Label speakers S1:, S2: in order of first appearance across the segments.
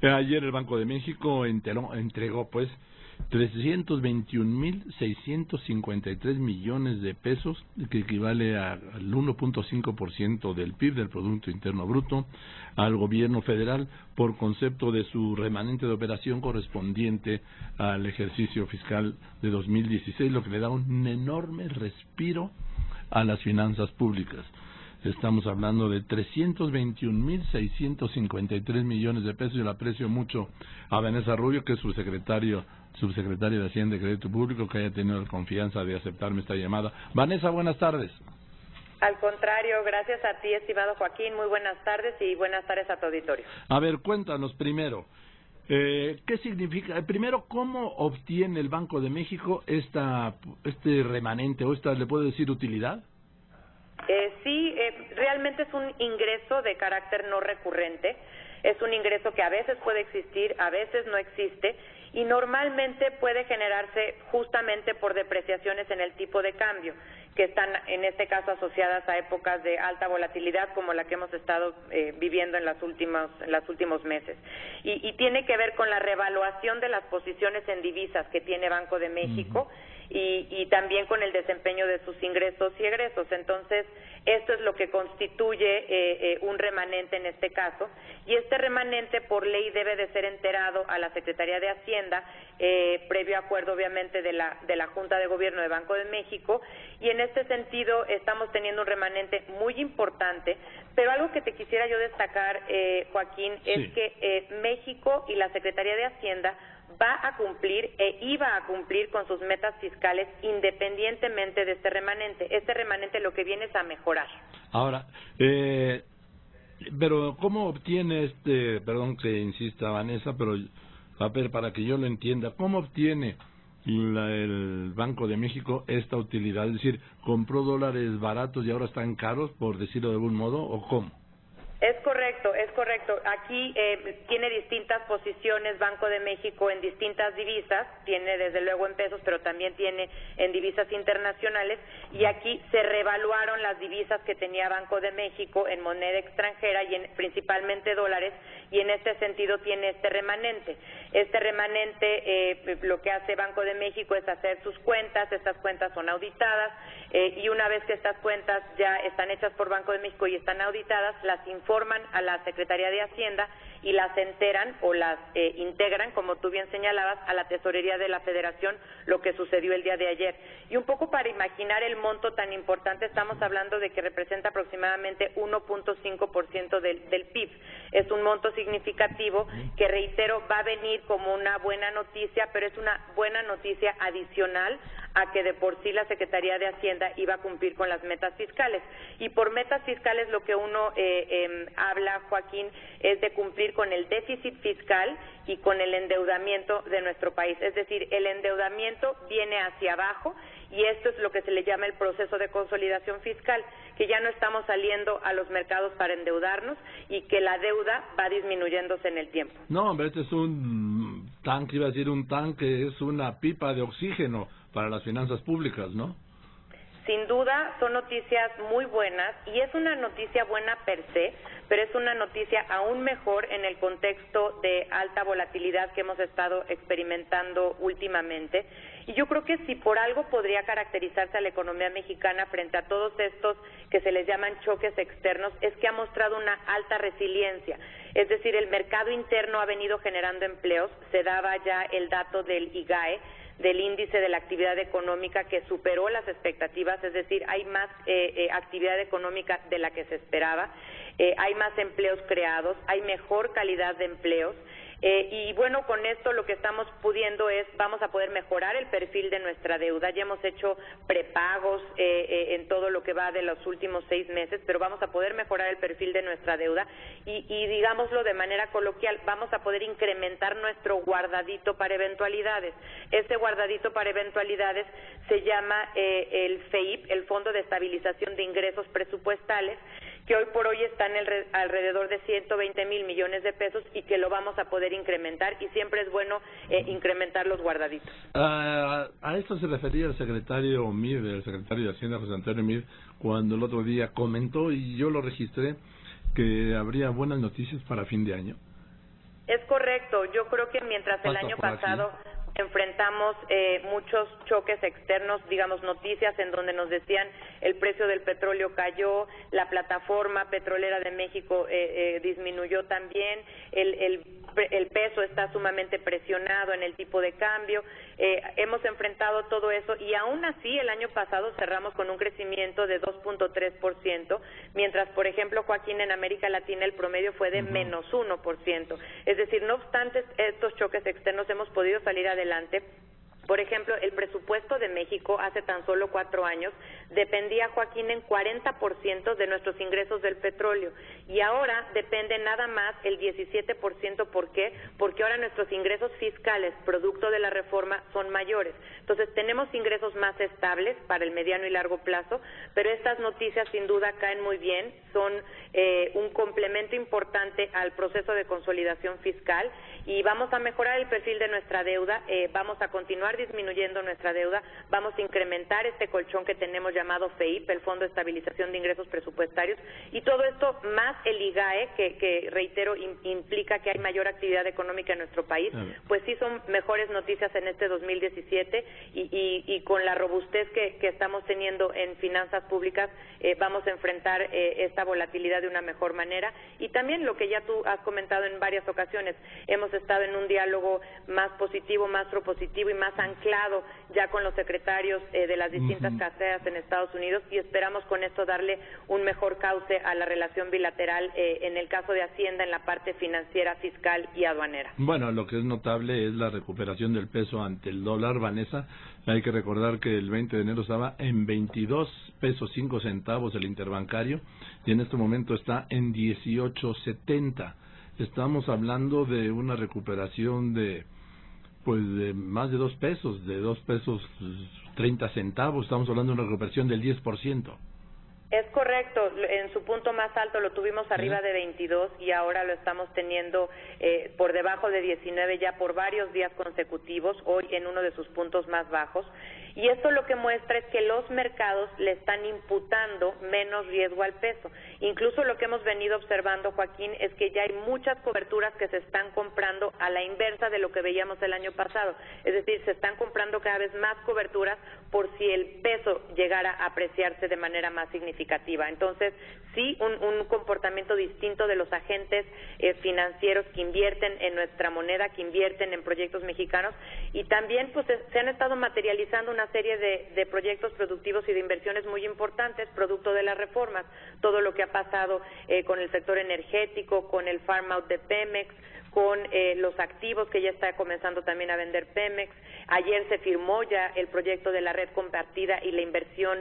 S1: Ayer el Banco de México entregó, pues, 321.653 millones de pesos, que equivale al 1.5% del PIB, del Producto Interno Bruto, al gobierno federal por concepto de su remanente de operación correspondiente al ejercicio fiscal de 2016, lo que le da un enorme respiro a las finanzas públicas. Estamos hablando de 321.653 millones de pesos. Yo le aprecio mucho a Vanessa Rubio, que es subsecretaria de Hacienda y Crédito Público, que haya tenido la confianza de aceptarme esta llamada. Vanessa, buenas tardes.
S2: Al contrario, gracias a ti, estimado Joaquín. Muy buenas tardes y buenas tardes a tu auditorio.
S1: A ver, cuéntanos primero, ¿qué significa? Primero, ¿cómo obtiene el Banco de México este remanente o le puedo decir utilidad?
S2: Sí, realmente es un ingreso de carácter no recurrente, es un ingreso que a veces puede existir, a veces no existe, y normalmente puede generarse justamente por depreciaciones en el tipo de cambio, que están en este caso asociadas a épocas de alta volatilidad como la que hemos estado viviendo en los últimos meses. Y tiene que ver con la revaluación de las posiciones en divisas que tiene Banco de México, y también con el desempeño de sus ingresos y egresos. Entonces, esto es lo que constituye un remanente en este caso, y este remanente por ley debe de ser enterado a la Secretaría de Hacienda, previo acuerdo obviamente de la Junta de Gobierno de Banco de México, y en este sentido estamos teniendo un remanente muy importante, pero algo que te quisiera yo destacar, Joaquín, es que México y la Secretaría de Hacienda va a cumplir iba a cumplir con sus metas fiscales independientemente de este remanente. Este remanente lo que viene es a mejorar.
S1: Ahora, pero ¿cómo obtiene perdón que insista Vanessa, pero a ver, para que yo lo entienda, ¿cómo obtiene el Banco de México esta utilidad? Es decir, ¿compró dólares baratos y ahora están caros, por decirlo de algún modo, o cómo?
S2: Es correcto, es correcto. Aquí tiene distintas posiciones Banco de México en distintas divisas, tiene desde luego en pesos, pero también tiene en divisas internacionales, y aquí se revaluaron las divisas que tenía Banco de México en moneda extranjera y principalmente dólares, y en este sentido tiene este remanente. Este remanente, lo que hace Banco de México es hacer sus cuentas, estas cuentas son auditadas, y una vez que estas cuentas ya están hechas por Banco de México y están auditadas, las informan a la Secretaría de Hacienda y las enteran o las integran, como tú bien señalabas, a la Tesorería de la Federación, lo que sucedió el día de ayer. Y un poco para imaginar el monto tan importante, estamos hablando de que representa aproximadamente 1.5% del PIB. Es un monto significativo que, reitero, va a venir como una buena noticia, pero es una buena noticia adicional a que de por sí la Secretaría de Hacienda iba a cumplir con las metas fiscales. Y por metas fiscales lo que uno habla, Joaquín, es de cumplir con el déficit fiscal y con el endeudamiento de nuestro país. Es decir, el endeudamiento viene hacia abajo, y esto es lo que se le llama el proceso de consolidación fiscal, que ya no estamos saliendo a los mercados para endeudarnos y que la deuda va disminuyéndose en el tiempo.
S1: No, hombre, este es un tanque, iba a decir un tanque, es una pipa de oxígeno para las finanzas públicas, ¿no?
S2: Sin duda son noticias muy buenas, y es una noticia buena per se, pero es una noticia aún mejor en el contexto de alta volatilidad que hemos estado experimentando últimamente. Y yo creo que si por algo podría caracterizarse a la economía mexicana frente a todos estos que se les llaman choques externos, es que ha mostrado una alta resiliencia. Es decir, el mercado interno ha venido generando empleos. Se daba ya el dato del IGAE, del índice de la actividad económica, que superó las expectativas, es decir, hay más actividad económica de la que se esperaba, hay más empleos creados, hay mejor calidad de empleos, y bueno, con esto lo que estamos pudiendo vamos a poder mejorar el perfil de nuestra deuda. Ya hemos hecho prepagos en todo lo que va de los últimos 6 meses, pero vamos a poder mejorar el perfil de nuestra deuda y digámoslo de manera coloquial, vamos a poder incrementar nuestro guardadito para eventualidades. Este guardadito para eventualidades se llama el FEIP, el Fondo de Estabilización de Ingresos Presupuestales, que hoy por hoy está en alrededor de 120,000 millones de pesos, y que lo vamos a poder incrementar, y siempre es bueno incrementar los guardaditos.
S1: A esto se refería el secretario Mir, el secretario de Hacienda, José Antonio Mir, cuando el otro día comentó, y yo lo registré, que habría buenas noticias para fin de año.
S2: Es correcto. Yo creo que mientras el año pasado enfrentamos muchos choques externos, digamos noticias en donde nos decían el precio del petróleo cayó, la plataforma petrolera de México disminuyó también, el peso está sumamente presionado en el tipo de cambio, hemos enfrentado todo eso y aún así el año pasado cerramos con un crecimiento de 2.3%, mientras por ejemplo, Joaquín, en América Latina el promedio fue de menos 1%, es decir, no obstante estos choques externos hemos podido salir adelante. Por ejemplo, el presupuesto de México hace tan solo 4 años dependía, Joaquín, en 40% de nuestros ingresos del petróleo y ahora depende nada más el 17%. ¿Por qué? Porque ahora nuestros ingresos fiscales, producto de la reforma, son mayores. Entonces, tenemos ingresos más estables para el mediano y largo plazo, pero estas noticias sin duda caen muy bien, son un complemento importante al proceso de consolidación fiscal y vamos a mejorar el perfil de nuestra deuda, vamos a continuar disminuyendo nuestra deuda, vamos a incrementar este colchón que tenemos llamado FEIP, el Fondo de Estabilización de Ingresos Presupuestarios, y todo esto más el IGAE, que reitero, implica que hay mayor actividad económica en nuestro país, pues sí son mejores noticias en este 2017 y con la robustez que estamos teniendo en finanzas públicas vamos a enfrentar esta volatilidad de una mejor manera y también lo que ya tú has comentado en varias ocasiones, hemos estado en un diálogo más positivo, más propositivo y más anclado ya con los secretarios de las distintas carteras en Estados Unidos y esperamos con esto darle un mejor cauce a la relación bilateral en el caso de Hacienda en la parte financiera, fiscal y aduanera.
S1: Bueno, lo que es notable es la recuperación del peso ante el dólar, Vanessa. Hay que recordar que el 20 de enero estaba en 22 pesos 5 centavos el interbancario y en este momento está en 18.70. Estamos hablando de una recuperación de más de 2 pesos, de 2 pesos 30 centavos, estamos hablando de una recuperación del 10%.
S2: Es correcto, en su punto más alto lo tuvimos arriba de 22 y ahora lo estamos teniendo por debajo de 19 ya por varios días consecutivos, hoy en uno de sus puntos más bajos. Y esto lo que muestra es que los mercados le están imputando menos riesgo al peso. Incluso lo que hemos venido observando, Joaquín, es que ya hay muchas coberturas que se están comprando a la inversa de lo que veíamos el año pasado. Es decir, se están comprando cada vez más coberturas por si el peso llegara a apreciarse de manera más significativa. Entonces, sí, un comportamiento distinto de los agentes financieros que invierten en nuestra moneda, que invierten en proyectos mexicanos y también pues se han estado materializando una serie de proyectos productivos y de inversiones muy importantes, producto de las reformas, todo lo que ha pasado con el sector energético, con el farm out de Pemex, con los activos que ya está comenzando también a vender Pemex. Ayer se firmó ya el proyecto de la red compartida y la inversión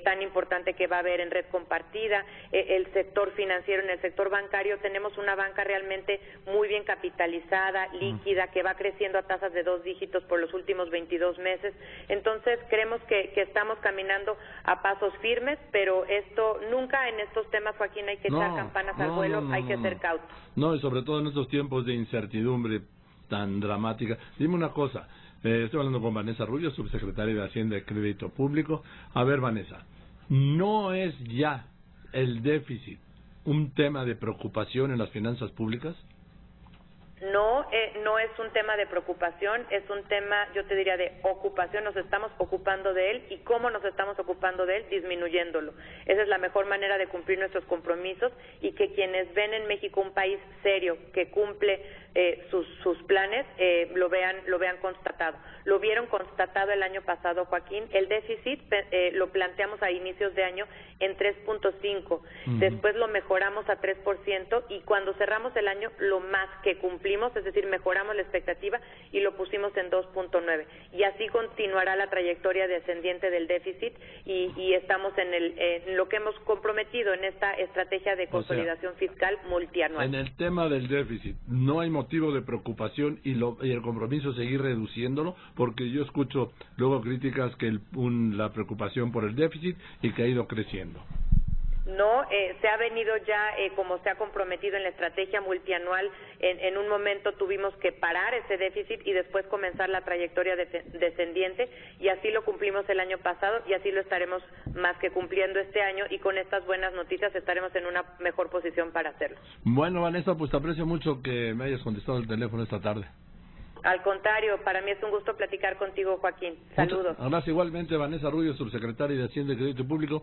S2: tan importante que va a haber en red compartida. El sector financiero, en el sector bancario, tenemos una banca realmente muy bien capitalizada, líquida, que va creciendo a tasas de 2 dígitos por los últimos 22 meses. Entonces, creemos que estamos caminando a pasos firmes, pero esto nunca en estos temas, Joaquín, hay que echar campanas al vuelo, hay que ser cautos.
S1: No, y sobre todo en estos tiempos de incertidumbre tan dramática. Dime una cosa, estoy hablando con Vanessa Rubio, subsecretaria de Hacienda y Crédito Público. A ver, Vanessa, ¿no es ya el déficit un tema de preocupación en las finanzas públicas?
S2: No es un tema de preocupación, es un tema, yo te diría, de ocupación. Nos estamos ocupando de él. ¿Y cómo nos estamos ocupando de él? Disminuyéndolo. Esa es la mejor manera de cumplir nuestros compromisos y que quienes ven en México un país serio que cumple sus planes lo vean constatado. Lo vieron constatado el año pasado, Joaquín. El déficit lo planteamos a inicios de año en 3.5, después lo mejoramos a 3% y cuando cerramos el año lo más que cumplimos, es decir, mejoramos la expectativa y lo pusimos en 2.9 y así continuará la trayectoria descendiente del déficit y estamos en lo que hemos comprometido en esta estrategia de consolidación fiscal multianual.
S1: En el tema del déficit, ¿no hay motivo de preocupación y el compromiso seguir reduciéndolo? Porque yo escucho luego críticas que la preocupación por el déficit y que ha ido creciendo.
S2: No, se ha venido ya, como se ha comprometido en la estrategia multianual, en un momento tuvimos que parar ese déficit y después comenzar la trayectoria descendiente, y así lo cumplimos el año pasado y así lo estaremos más que cumpliendo este año, y con estas buenas noticias estaremos en una mejor posición para hacerlo.
S1: Bueno, Vanessa, pues te aprecio mucho que me hayas contestado el teléfono esta tarde.
S2: Al contrario, para mí es un gusto platicar contigo, Joaquín. Saludos.
S1: Gracias igualmente, Vanessa Rubio, subsecretaria de Hacienda y Crédito Público.